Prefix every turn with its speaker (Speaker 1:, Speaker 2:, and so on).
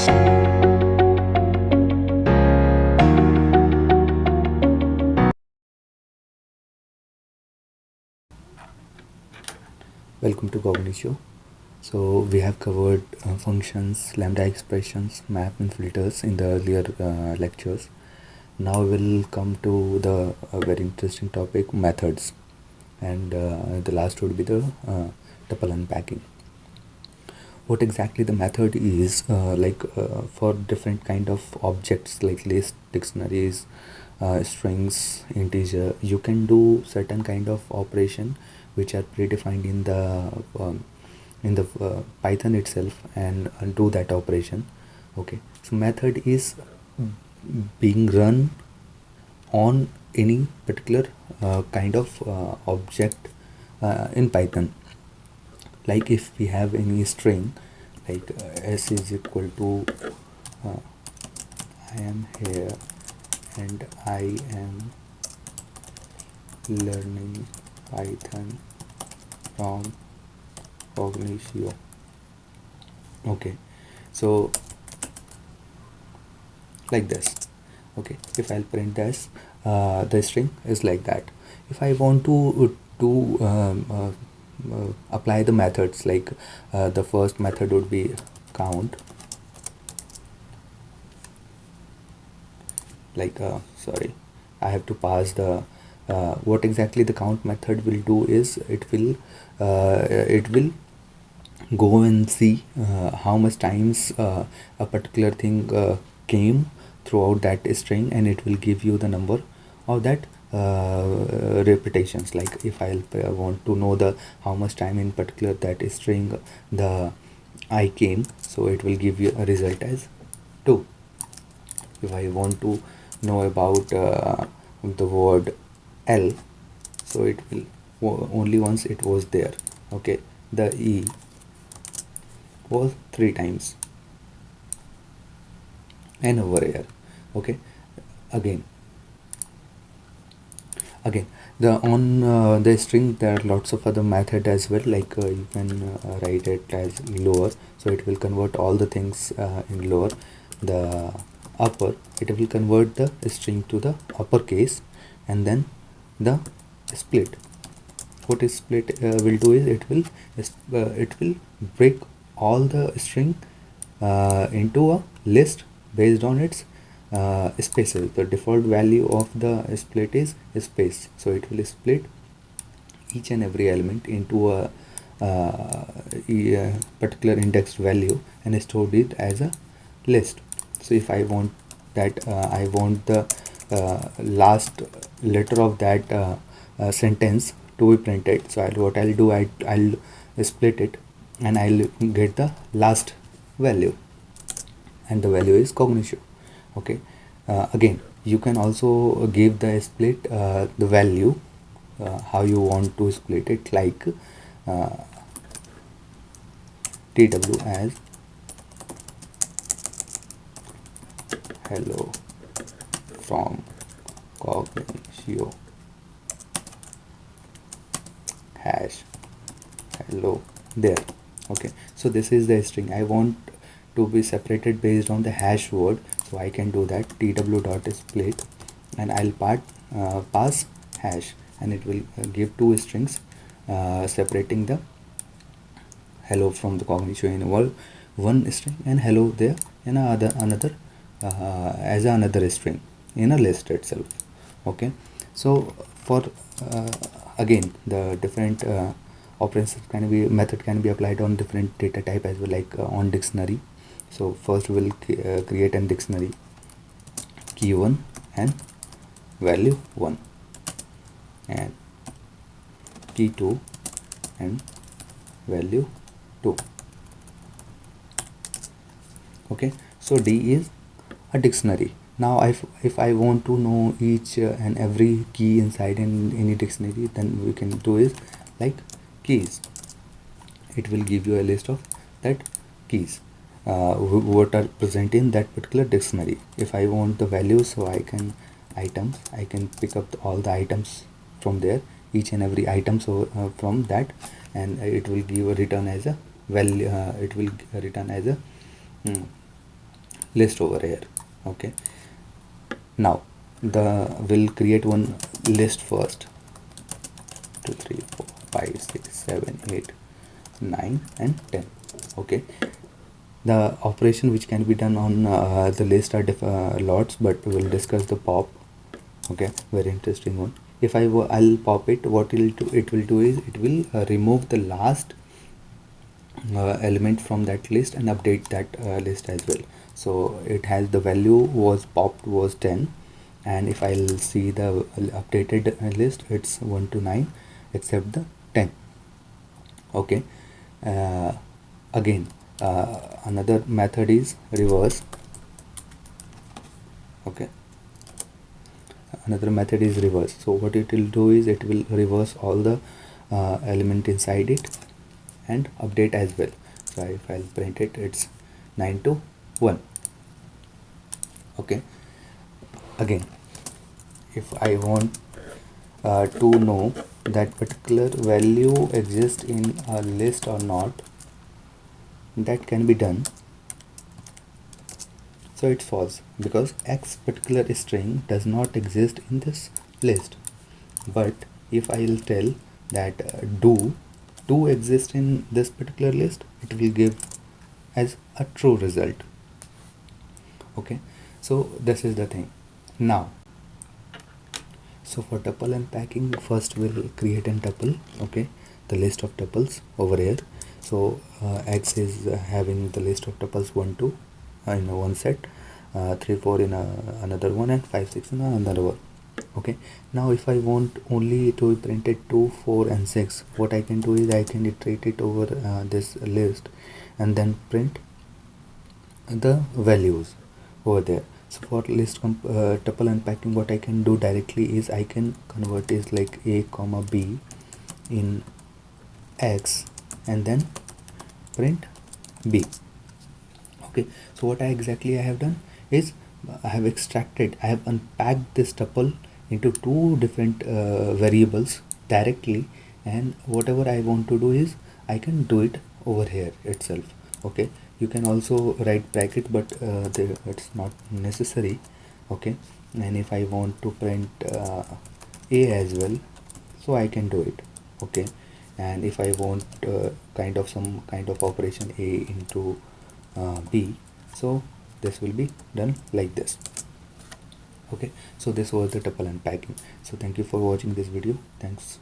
Speaker 1: Welcome to Cognitio. So we have covered functions, lambda expressions, map and filters in the earlier lectures. Now we'll come to the very interesting topic, methods, and the last would be the tuple unpacking. What exactly the method is, for different kind of objects like list, dictionaries, strings, integer, you can do certain kind of operation which are predefined in the Python itself, and do that operation. Okay, so method is being run on any particular kind of object in Python. Like if we have any string like s is equal to I am here and I am learning Python from Cognitio. Okay, so like this. Okay, if I'll print this, the string is like that. If I want to apply the methods, like the first method would be count, like sorry, I have to pass the what exactly the count method will do is it will go and see how much times a particular thing came throughout that string, and it will give you the number of that repetitions. Like if I want to know the how much time in particular that string the I came, so it will give you a result as 2. If I want to know about the word L, so it will only once it was there. Okay, the E was 3 times, and over here. Okay, again the on the string there are lots of other method as well, like you can write it as lower, so it will convert all the things in lower. The upper, it will convert the string to the uppercase, and then the split. What is split will do is it will break all the string into a list based on its spaces. The default value of the split is space, so it will split each and every element into a particular indexed value and stored it as a list. So if I want that I want the last letter of that sentence to be printed, so what I'll do, I'll split it and I'll get the last value, and the value is Cognitio. Okay, again you can also give the split the value how you want to split it, like tw as hello from Cognitio hash hello there. Okay, so this is the string I want to be separated based on the hash word, so I can do that tw dot split, and I'll pass hash, and it will give 2 strings separating the hello from the Cognitio in one string, and hello there in another as another string in a list itself. Okay, so for again the different operations can be method can be applied on different data type as well, like on dictionary. So first we will create a dictionary, key 1 and value 1, and key 2 and value 2. Okay, so D is a dictionary. Now if I want to know each and every key inside in any dictionary, then we can do is like keys. It will give you a list of that keys what are present in that particular dictionary. If I want the values, so I can items, I can pick up all the items from there, each and every item, so from that, and it will give a return as a value, it will return as a list over here. Okay, now we'll create one list first. 2 3 4 5 6 7 8 9 and 10. Okay, the operation which can be done on the list are lots, but we'll discuss the pop. Okay, very interesting one. If I'll pop it, what it will do is it will remove the last element from that list and update that list as well. So it has the value was popped was 10, and if I'll see the updated list, it's 1 to 9 except the 10. Okay, uh, again another method is reverse. Okay, another method is reverse. So what it will do is it will reverse all the element inside it and update as well. So if I'll print it, it's 9 to 1. Okay, again, if I want to know that particular value exists in a list or not, that can be done. So it's false because X particular string does not exist in this list. But if I'll tell that do exist in this particular list, it will give as a true result. Okay, so this is the thing. Now, so for tuple unpacking, first we'll create a tuple. Okay, the list of tuples over here. So X is having the list of tuples 1 2 in one set, 3 4 in another one, and 5 6 in another one. Okay, now if I want only to print it 2 4 and 6, what I can do is I can iterate it over this list and then print the values over there. So for list tuple unpacking, what I can do directly is I can convert is like a comma b in X and then print b. Okay, so what exactly I have done is I have unpacked this tuple into two different variables directly, and whatever I want to do is I can do it over here itself. Okay, you can also write bracket, but it's not necessary. Okay, and if I want to print a as well, so I can do it. Okay, and if I want some kind of operation a into b, so this will be done like this. Okay, so this was the tuple unpacking. So thank you for watching this video. Thanks.